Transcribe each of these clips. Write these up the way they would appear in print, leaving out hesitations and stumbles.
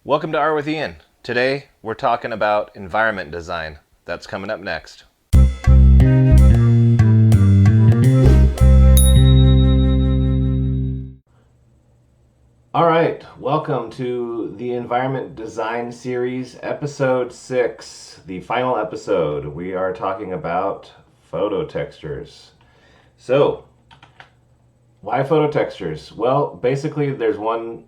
Welcome to Art with Ian. Today we're talking about environment design. That's coming up next. All right, welcome to the Environment Design Series, Episode 6, the final episode. We are talking about photo textures. So, why photo textures? Well, basically there's one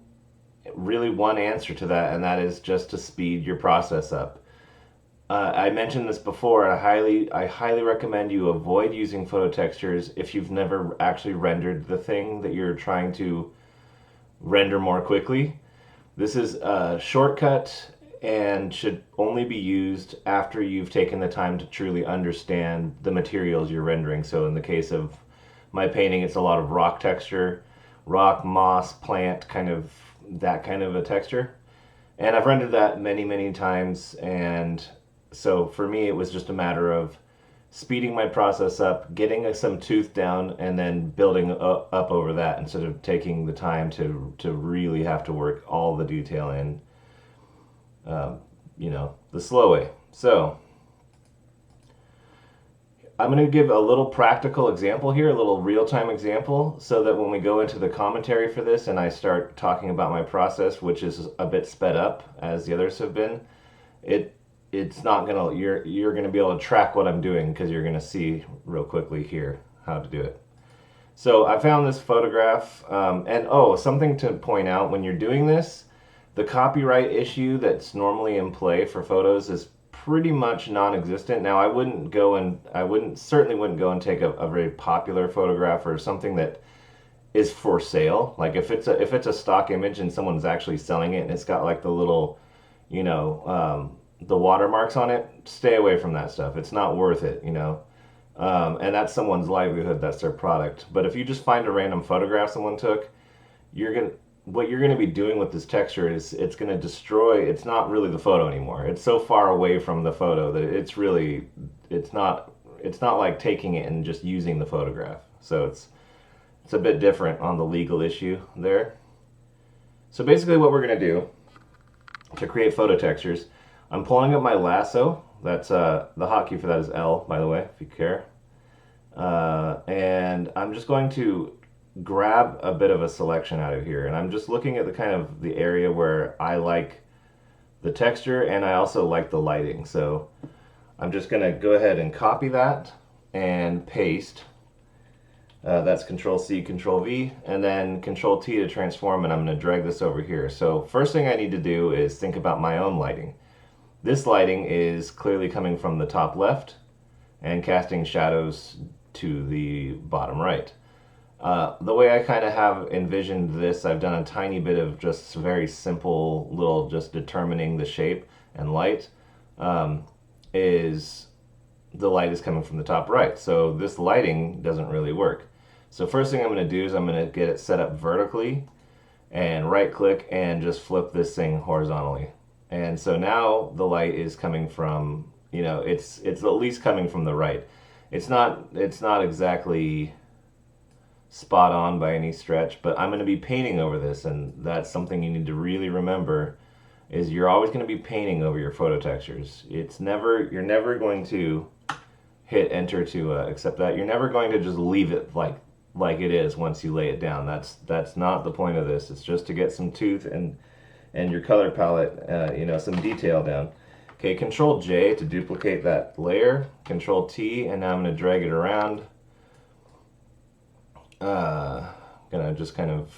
answer to that, and that is just to speed your process up. I mentioned this before. I highly recommend you avoid using photo textures if you've never actually rendered the thing that you're trying to render more quickly. This is a shortcut and should only be used after you've taken the time to truly understand the materials you're rendering. So in the case of my painting, it's a lot of rock texture, rock, moss, plant, that kind of a texture. And I've rendered that many times, and so for me it was just a matter of speeding my process up, getting some tooth down, and then building up over that instead of taking the time to really have to work all the detail in, the slow way. So I'm going to give a little practical example here, a little real-time example, so that when we go into the commentary for this and I start talking about my process, which is a bit sped up as the others have been, it's not gonna you're gonna be able to track what I'm doing because you're gonna see real quickly here how to do it. So I found this photograph, and something to point out when you're doing this, the copyright issue that's normally in play for photos is pretty much non-existent. Now I certainly wouldn't go and take a very popular photograph or something that is for sale. Like if it's a stock image and someone's actually selling it and it's got like the little, the watermarks on it, stay away from that stuff. It's not worth it, and that's someone's livelihood, that's their product. But if you just find a random photograph someone took, what you're going to be doing with this texture is it's going to destroy. It's not really the photo anymore. It's so far away from the photo that it's not like taking it and just using the photograph. So it's a bit different on the legal issue there. So basically what we're going to do to create photo textures, I'm pulling up my lasso. That's the hotkey for that is L, by the way, if you care. And I'm just going to grab a bit of a selection out of here, and I'm just looking at the area where I like the texture and I also like the lighting. So I'm just gonna go ahead and copy that and paste. That's Control C, Control V, and then Control T to transform, and I'm gonna drag this over here. So first thing I need to do is think about my own lighting. This lighting is clearly coming from the top left and casting shadows to the bottom right. The way I kind of have envisioned this, I've done a tiny bit of just very simple little just determining the shape and light, is the light is coming from the top right. So this lighting doesn't really work. So first thing I'm going to do is I'm going to get it set up vertically and right click and just flip this thing horizontally. And so now the light is coming from, it's at least coming from the right. It's not exactly spot on by any stretch, but I'm going to be painting over this, and that's something you need to really remember, is you're always going to be painting over your photo textures. You're never going to hit enter to accept that. You're never going to just leave it like it is once you lay it down. That's not the point of this. It's just to get some tooth and your color palette, some detail down. Okay, Control J to duplicate that layer, Control T, and now I'm going to drag it around. Gonna just kind of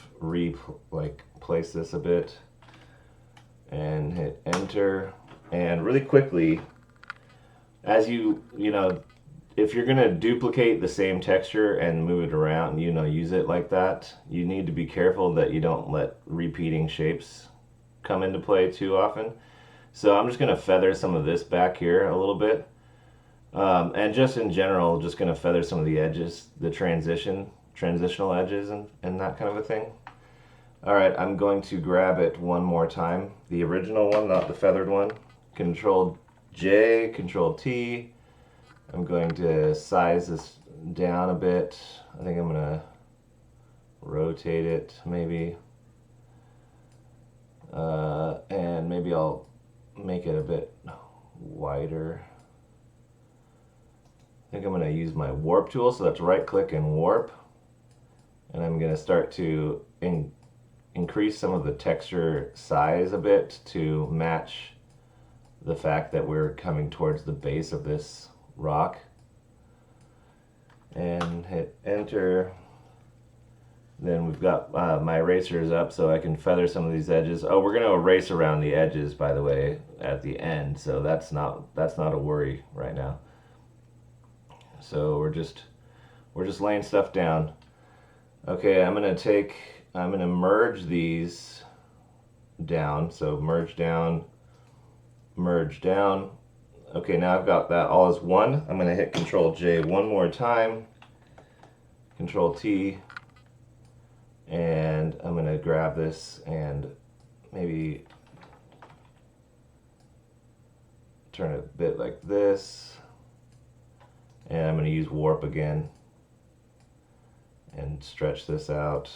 place this a bit and hit enter. And really quickly, as if you're gonna duplicate the same texture and move it around, use it like that, you need to be careful that you don't let repeating shapes come into play too often. So I'm just gonna feather some of this back here a little bit, and just in general, just gonna feather some of the edges, the transitional edges and that kind of a thing. Alright, I'm going to grab it one more time. The original one, not the feathered one. Control J, Control T. I'm going to size this down a bit. I think I'm going to rotate it maybe. And maybe maybe I'll make it a bit wider. I think I'm going to use my warp tool, so that's right click and warp, and I'm going to start to increase some of the texture size a bit to match the fact that we're coming towards the base of this rock. And hit enter. Then we've got my erasers up so I can feather some of these edges. Oh, we're going to erase around the edges, by the way, at the end, so that's not a worry right now. So we're just laying stuff down. Okay, I'm gonna merge these down. So merge down, merge down. Okay, now I've got that all as one. I'm gonna hit Control J one more time, Control T, and I'm gonna grab this and maybe turn it a bit like this. And I'm going to use warp again and stretch this out.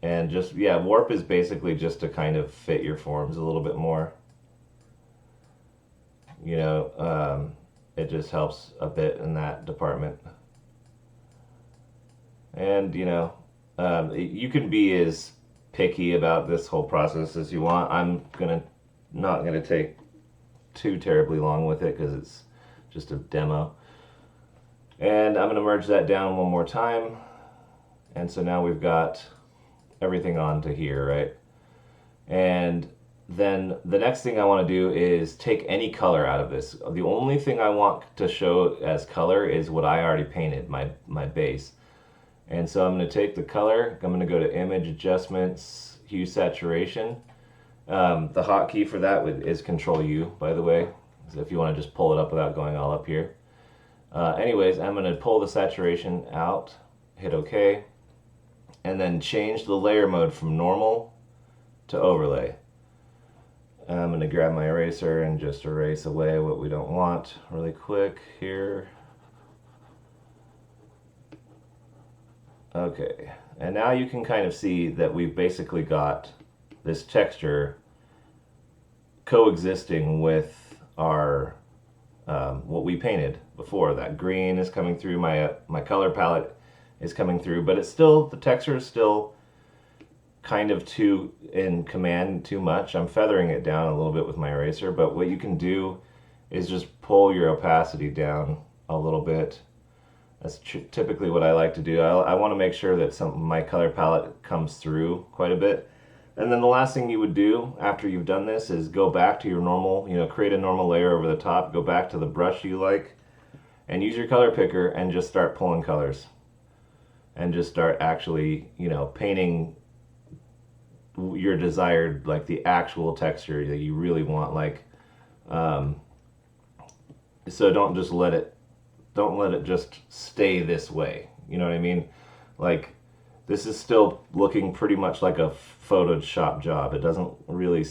And just, yeah, warp is basically just to kind of fit your forms a little bit more. You know, it just helps a bit in that department. And, you know, you can be as picky about this whole process as you want. I'm not gonna take too terribly long with it because it's just a demo. And I'm going to merge that down one more time. And so now we've got everything onto here, right? And then the next thing I want to do is take any color out of this. The only thing I want to show as color is what I already painted, my base. And so I'm going to take the color, I'm going to go to Image Adjustments, Hue Saturation. The hotkey for that is Control U, by the way, so if you want to just pull it up without going all up here. Anyways, I'm going to pull the saturation out, hit OK, and then change the layer mode from normal to overlay. I'm going to grab my eraser and just erase away what we don't want really quick here. Okay, and now you can kind of see that we've basically got this texture coexisting with our what we painted before. That green is coming through, my color palette is coming through, but it's still, the texture is still kind of too in command too much. I'm feathering it down a little bit with my eraser, but what you can do is just pull your opacity down a little bit. That's typically what I like to do. I want to make sure that my color palette comes through quite a bit. And then the last thing you would do after you've done this is go back to your normal, you know, create a normal layer over the top, go back to the brush you like, and use your color picker and just start pulling colors. And just start actually, you know, painting your desired, like the actual texture that you really want. Like, so don't let it just stay this way. You know what I mean? Like, this is still looking pretty much like a Photoshop job. It doesn't really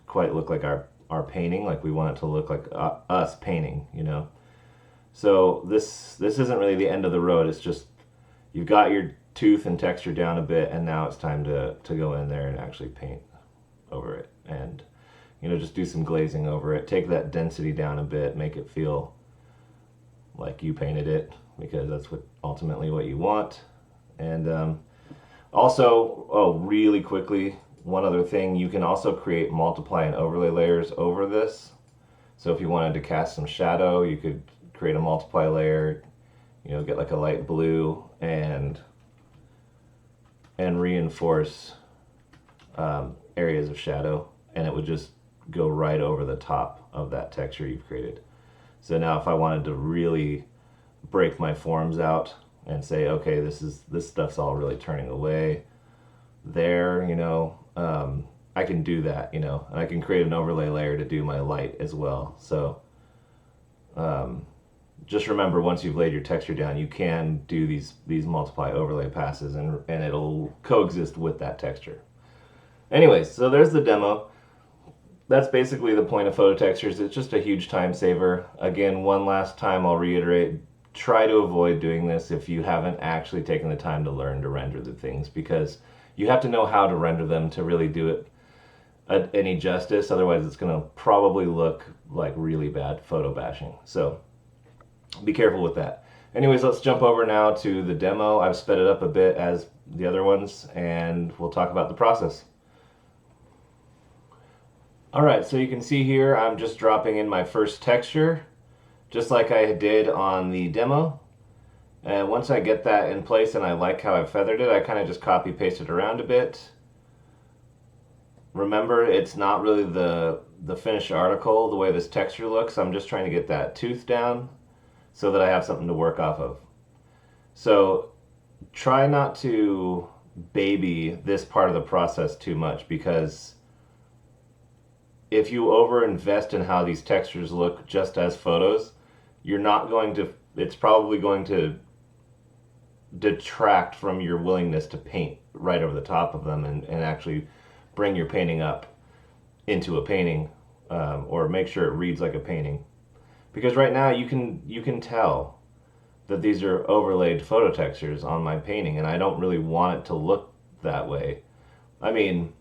quite look like our painting, like we want it to look like us painting, you know? So this isn't really the end of the road. It's just, you've got your tooth and texture down a bit, and now it's time to go in there and actually paint over it. And, you know, just do some glazing over it. Take that density down a bit, make it feel like you painted it, because that's ultimately what you want. And also, really quickly, one other thing, you can also create multiply and overlay layers over this. So if you wanted to cast some shadow, you could create a multiply layer, you know, get like a light blue and reinforce areas of shadow, and it would just go right over the top of that texture you've created. So now if I wanted to really break my forms out and say, okay, this stuff's all really turning away there, you know, I can do that, you know, and I can create an overlay layer to do my light as well. So just remember, once you've laid your texture down, you can do these multiply overlay passes, and it'll coexist with that texture. Anyways, so there's the demo. That's basically the point of photo textures. It's just a huge time saver. Again, one last time I'll reiterate, try to avoid doing this if you haven't actually taken the time to learn to render the things, because you have to know how to render them to really do it any justice. Otherwise, it's going to probably look like really bad photo bashing. So be careful with that. Anyways, let's jump over now to the demo. I've sped it up a bit as the other ones, and we'll talk about the process. Alright, so you can see here I'm just dropping in my first texture, just like I did on the demo. And once I get that in place and I like how I've feathered it, I kind of just copy paste it around a bit. Remember, it's not really the finished article, the way this texture looks. I'm just trying to get that tooth down so that I have something to work off of. So try not to baby this part of the process too much, because if you overinvest in how these textures look just as photos, you're not going to, it's probably going to detract from your willingness to paint right over the top of them and actually bring your painting up into a painting, or make sure it reads like a painting. Because right now you can tell that these are overlaid photo textures on my painting, and I don't really want it to look that way. I mean,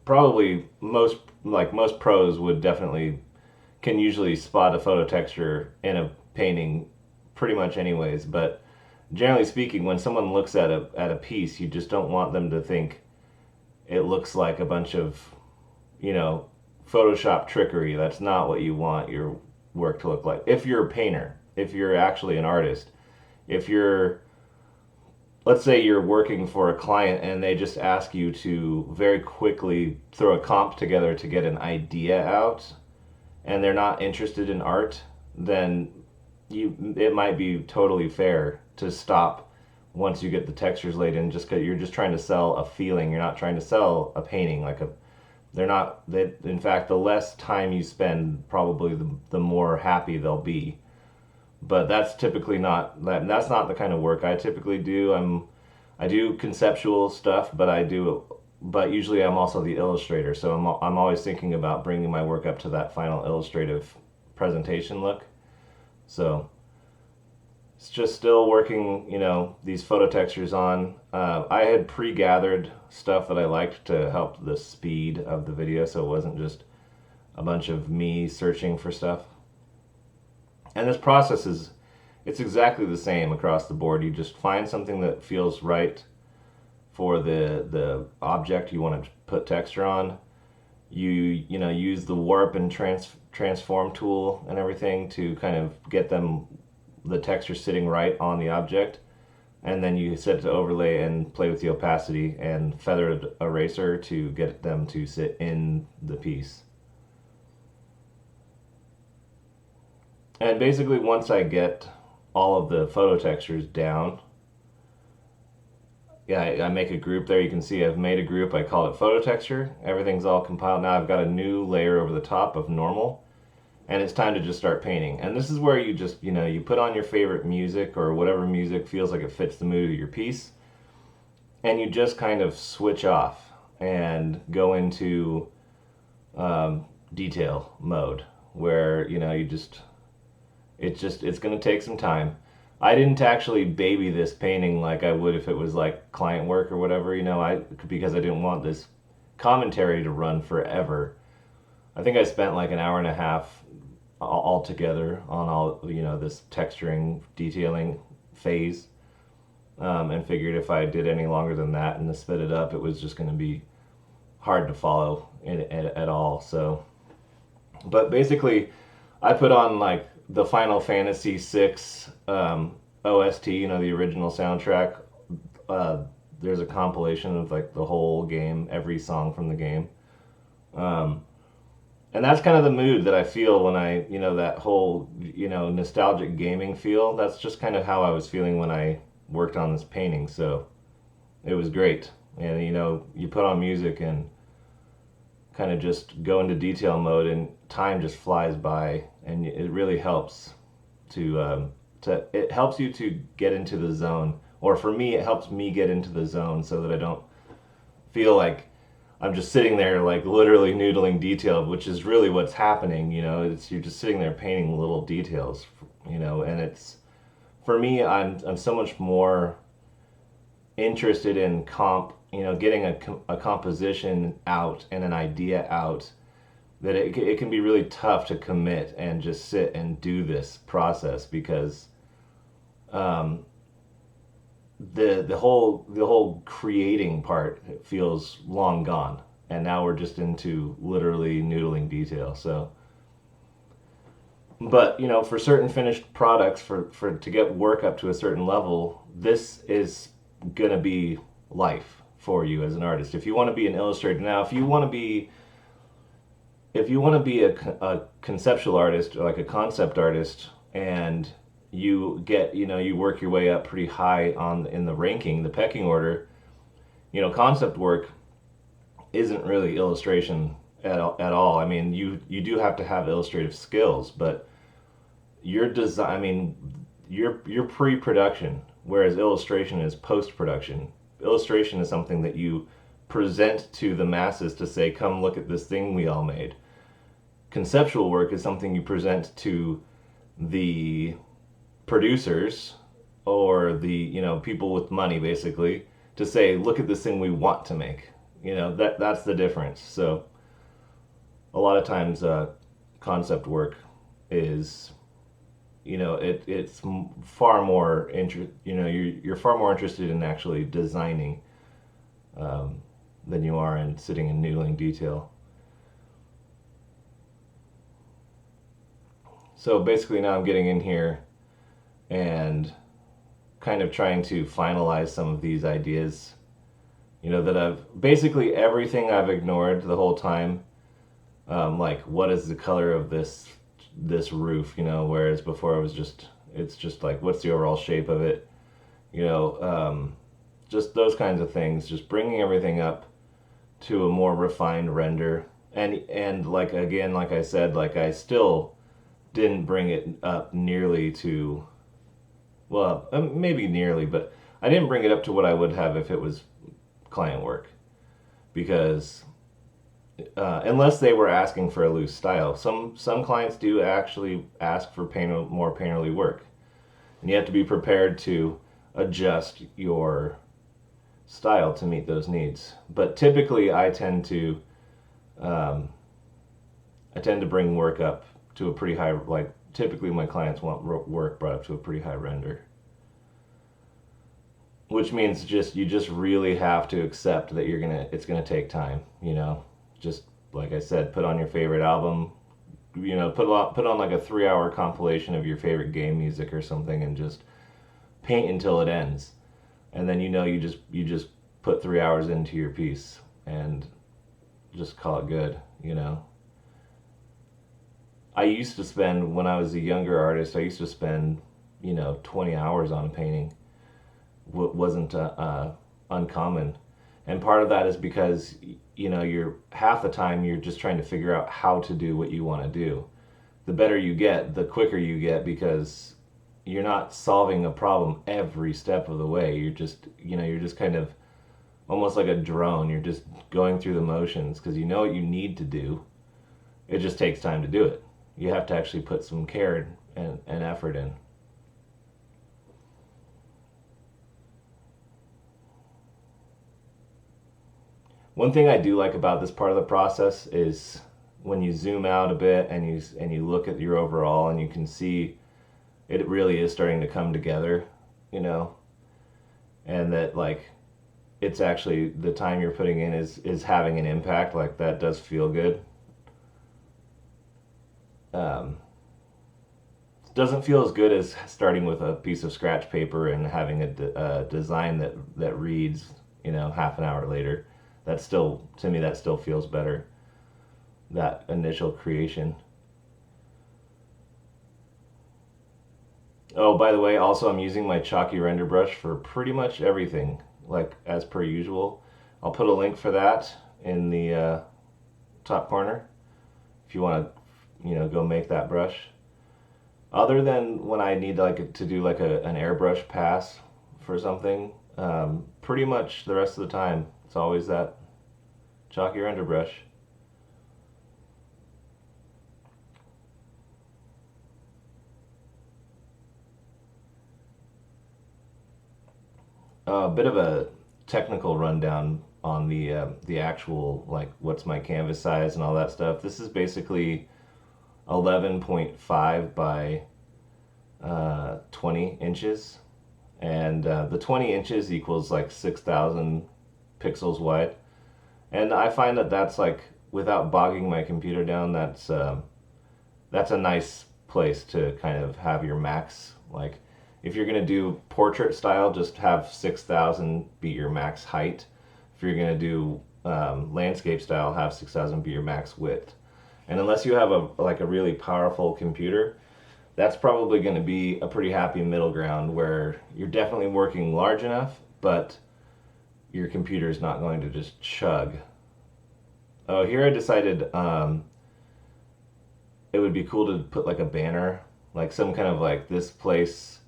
probably most pros would definitely can usually spot a photo texture in a painting pretty much anyways, but generally speaking, when someone looks at a piece, you just don't want them to think it looks like a bunch of, Photoshop trickery. That's not what you want your work to look like. If you're a painter, if you're actually an artist, if you're, let's say you're working for a client and they just ask you to very quickly throw a comp together to get an idea out, and they're not interested in art, then it might be totally fair to stop once you get the textures laid in, just because you're just trying to sell a feeling. You're not trying to sell a painting. In fact, the less time you spend, probably the more happy they'll be. But that's typically that's not the kind of work I typically do. I do conceptual stuff, but usually I'm also the illustrator, so I'm always thinking about bringing my work up to that final illustrative presentation look. So it's just still working, these photo textures on. I had pre-gathered stuff that I liked to help the speed of the video, so it wasn't just a bunch of me searching for stuff. And this process it's exactly the same across the board. You just find something that feels right for the object you want to put texture on. You use the warp and transform tool and everything to kind of get the texture sitting right on the object, and then you set it to overlay and play with the opacity and feathered eraser to get them to sit in the piece. And basically, once I get all of the photo textures down, I make a group there. You can see I've made a group. I call it photo texture. Everything's all compiled. Now I've got a new layer over the top of normal, and it's time to just start painting. And this is where you just, you put on your favorite music or whatever music feels like it fits the mood of your piece, and you just kind of switch off and go into detail mode, where it's going to take some time. I didn't actually baby this painting like I would if it was like client work or whatever, because I didn't want this commentary to run forever. I think I spent like an hour and a half all together on all, this texturing, detailing phase, and figured if I did any longer than that and to sped it up, it was just going to be hard to follow at all. So, but basically, I put on like the Final Fantasy VI OST, the original soundtrack. There's a compilation of like the whole game, every song from the game. And that's kind of the mood that I feel when I, that whole, nostalgic gaming feel. That's just kind of how I was feeling when I worked on this painting. So it was great. And, you put on music and kind of just go into detail mode, and time just flies by, and it really helps it helps you to get into the zone. Or for me, it helps me get into the zone so that I don't feel like I'm just sitting there like literally noodling detail, which is really what's happening. You're just sitting there painting little details, and it's, for me, I'm so much more interested in comp getting a composition out and an idea out, that it can be really tough to commit and just sit and do this process, because um, the whole creating part feels long gone, and now we're just into literally noodling detail. So, but for certain finished products, for to get work up to a certain level, this is gonna be life for you as an artist. If you want to be an illustrator now, if you want to be a conceptual artist, or like a concept artist, and you work your way up pretty high in the ranking, the pecking order, concept work isn't really illustration at all. I mean, you do have to have illustrative skills, but your design, I mean, you're pre-production, whereas illustration is post-production. Illustration is something that you present to the masses to say, come look at this thing we all made. Conceptual work is something you present to the producers, or the people with money, basically, to say, look at this thing we want to make. That's the difference. So a lot of times concept work is, it's far more you're far more interested in actually designing, than you are in sitting and noodling detail. So basically now I'm getting in here and kind of trying to finalize some of these ideas, that I've basically, everything I've ignored the whole time. Like, what is the color of this roof? Whereas before it's just like, what's the overall shape of it? Just those kinds of things. Just bringing everything up to a more refined render, and like, again, like I said, like, I still didn't bring it up nearly to, well, maybe nearly, but I didn't bring it up to what I would have if it was client work, because unless they were asking for a loose style, some clients do actually ask for more painterly work, and you have to be prepared to adjust your style to meet those needs. But typically, um, I tend to bring work up to a pretty high, like, typically my clients want work brought up to a pretty high render, which means you just really have to accept that it's gonna take time. Just like I said, put on your favorite album, put on like a 3-hour compilation of your favorite game music or something, and just paint until it ends, and then you just put 3 hours into your piece and just call it good. I used to spend, when I was a younger artist, I used to spend 20 hours on a painting. Wasn't uncommon, and part of that is because you're half the time you're just trying to figure out how to do what you want to do. The better you get, the quicker you get, because you're not solving a problem every step of the way. You're just kind of almost like a drone. You're just going through the motions because you know what you need to do. It just takes time to do it. You have to actually put some care and effort in. One thing I do like about this part of the process is when you zoom out a bit and you look at your overall, and you can see it really is starting to come together, and that, like, it's actually, the time you're putting in is having an impact. Like, that does feel good. Um, doesn't feel as good as starting with a piece of scratch paper and having a design that reads, half an hour later. That still, to me, that still feels better, that initial creation. Oh, by the way, also, I'm using my chalky render brush for pretty much everything, like, as per usual. I'll put a link for that in the top corner if you want to, go make that brush. Other than when I need to do like an airbrush pass for something, pretty much the rest of the time it's always that chalky render brush. A bit of technical rundown on the actual, like, what's my canvas size and all that stuff. This is basically 11.5 by 20 inches, and the 20 inches equals like 6,000 pixels wide. And I find that that's like, without bogging my computer down, that's a nice place to kind of have your max. Like, if you're gonna do portrait style, just have 6,000 be your max height. If you're gonna do landscape style, have 6,000 be your max width. And unless you have a really powerful computer, that's probably going to be a pretty happy middle ground where you're definitely working large enough, but your computer is not going to just chug. Oh, here I decided it would be cool to put like a banner, like some kind of like this place,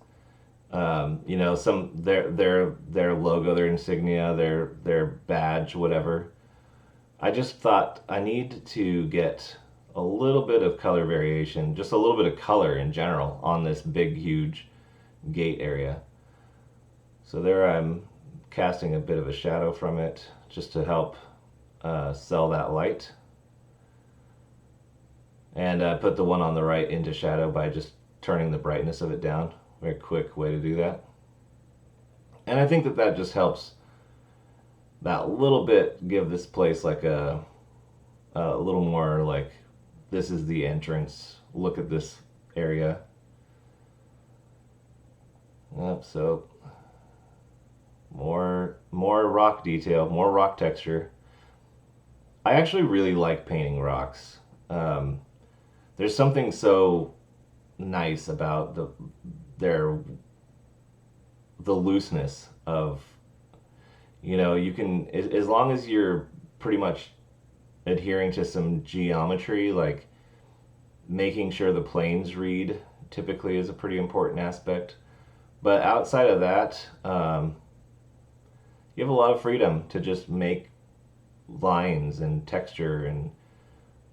some their logo, their insignia, their badge, whatever. I just thought I need to get a little bit of color variation, just a little bit of color in general on this big, huge gate area. So there I'm casting a bit of a shadow from it just to help sell that light. And put the one on the right into shadow by just turning the brightness of it down. Very quick way to do that. And I think that just helps that little bit give this place like a little more like, this is the entrance. Look at this area. Yep, so more rock detail, more rock texture. I actually really like painting rocks. There's something so nice about the looseness of, you can, as long as you're pretty much adhering to some geometry, like making sure the planes read typically is a pretty important aspect. But outside of that, you have a lot of freedom to just make lines and texture, and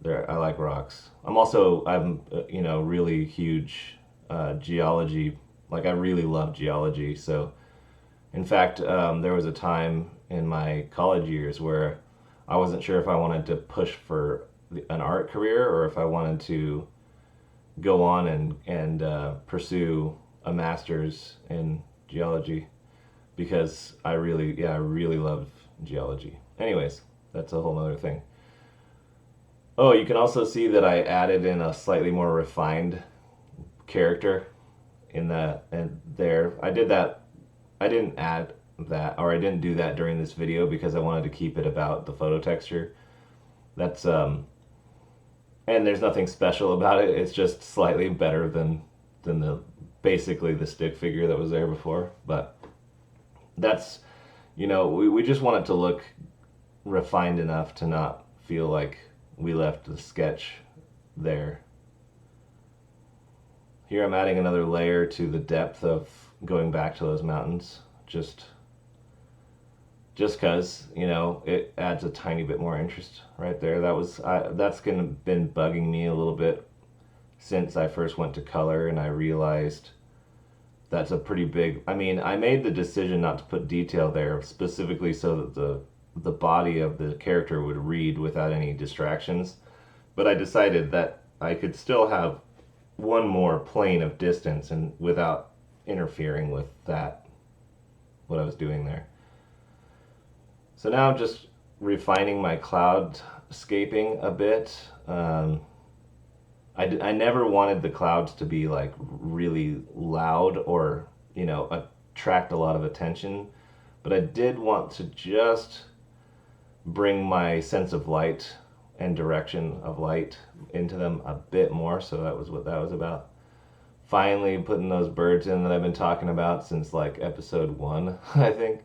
I like rocks. I'm really huge geology, like I really love geology. So in fact, there was a time in my college years where I wasn't sure if I wanted to push for an art career or if I wanted to go on and pursue a master's in geology, because I really love geology. Anyways, that's a whole other thing. Oh, you can also see that I added in a slightly more refined character in that, and there I did that. I didn't add that, or I didn't do that during this video because I wanted to keep it about the photo texture. That's and there's nothing special about it. It's just slightly better than basically the stick figure that was there before. But that's, we just want it to look refined enough to not feel like we left the sketch there. Here I'm adding another layer to the depth of going back to those mountains, just because, it adds a tiny bit more interest right there. That's been bugging me a little bit since I first went to color, and I realized that's a pretty big, I made the decision not to put detail there specifically so that the body of the character would read without any distractions, but I decided that I could still have one more plane of distance and without interfering with what I was doing there. So now I'm just refining my cloudscaping a bit. I never wanted the clouds to be like really loud or, attract a lot of attention, but I did want to just bring my sense of light and direction of light into them a bit more. So that was what that was about. Finally putting those birds in that I've been talking about since like episode 1, I think.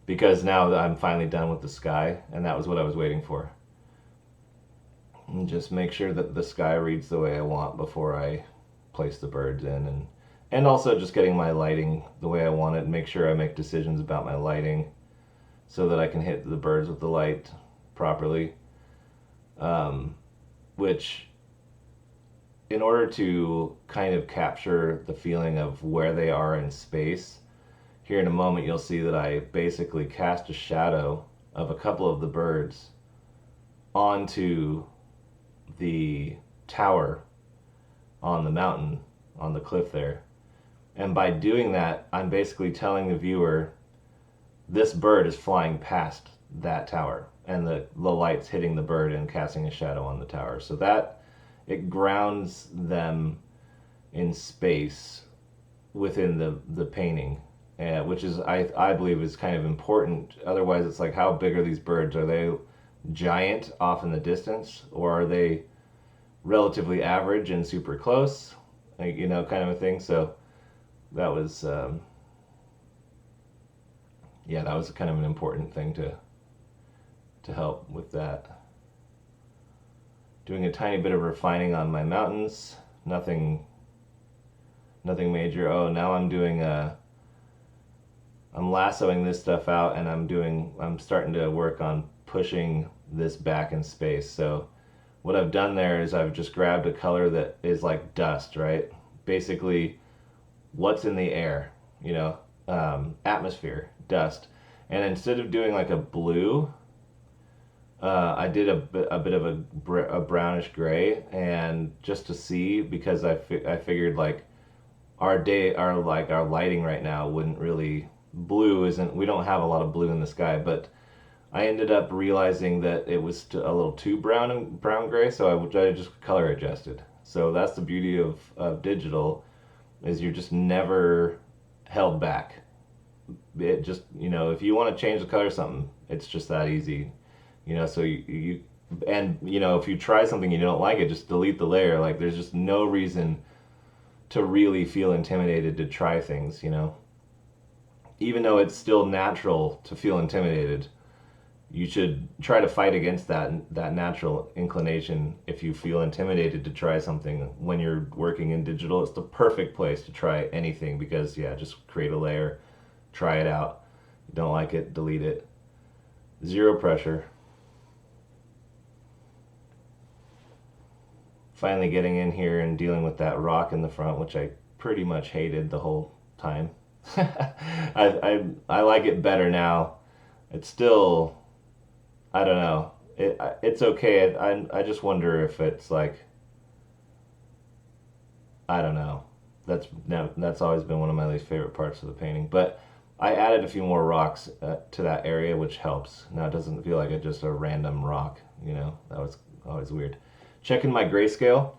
Because now I'm finally done with the sky, and that was what I was waiting for. And just make sure that the sky reads the way I want before I place the birds in, and also just getting my lighting the way I want it, make sure I make decisions about my lighting so that I can hit the birds with the light properly. Which, in order to kind of capture the feeling of where they are in space, here in a moment you'll see that I basically cast a shadow of a couple of the birds onto the tower on the mountain, on the cliff there. And by doing that, I'm basically telling the viewer this bird is flying past that tower, and the light's hitting the bird and casting a shadow on the tower. So that it grounds them in space within the painting, which is I believe is kind of important. Otherwise, it's like, how big are these birds? Are they giant off in the distance, or are they relatively average and super close? Like, you know, kind of a thing. So that was yeah, that was kind of an important thing to help with that. Doing a tiny bit of refining on my mountains. Nothing major. Oh, now I'm doing I'm lassoing this stuff out, and I'm starting to work on pushing this back in space. So what I've done there is I've just grabbed a color that is like dust, right? Basically what's in the air, you know, atmosphere, dust. And instead of doing like a blue, I did a bit of a brownish gray, and just to see, because I figured like our lighting right now wouldn't really, blue isn't, we don't have a lot of blue in the sky, but I ended up realizing that it was a little too brown gray, so I just color adjusted. So that's the beauty of digital, is you're just never held back. It just, you know, if you want to change the color of something, it's just that easy, you know. So and you know, if you try something you don't like it, just delete the layer. Like, there's just no reason to really feel intimidated to try things, you know. Even though it's still natural to feel intimidated, you should try to fight against that natural inclination. If you feel intimidated to try something when you're working in digital, it's the perfect place to try anything, because yeah, just create a layer, try it out. You don't like it, delete it. Zero pressure. Finally getting in here and dealing with that rock in the front, which I pretty much hated the whole time. I like it better now. It's still, I don't know. It's okay. I just wonder if it's like, I don't know. That's always been one of my least favorite parts of the painting. But I added a few more rocks to that area, which helps. Now it doesn't feel like it's just a random rock, you know. That was always weird. Checking my grayscale,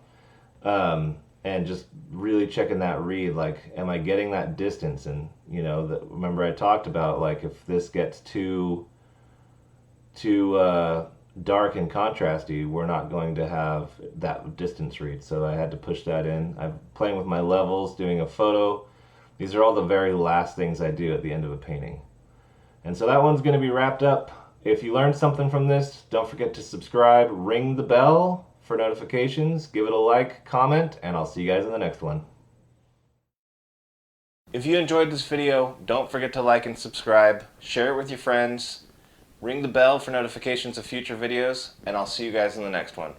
and just really checking that read. Like, am I getting that distance? And you know, remember I talked about, like, if this gets too dark and contrasty, we're not going to have that distance read. So I had to push that in. I'm playing with my levels, doing a photo. These are all the very last things I do at the end of a painting. And so that one's going to be wrapped up. If you learned something from this, don't forget to subscribe, ring the bell for notifications, give it a like, comment, and I'll see you guys in the next one. If you enjoyed this video, don't forget to like and subscribe, share it with your friends, ring the bell for notifications of future videos, and I'll see you guys in the next one.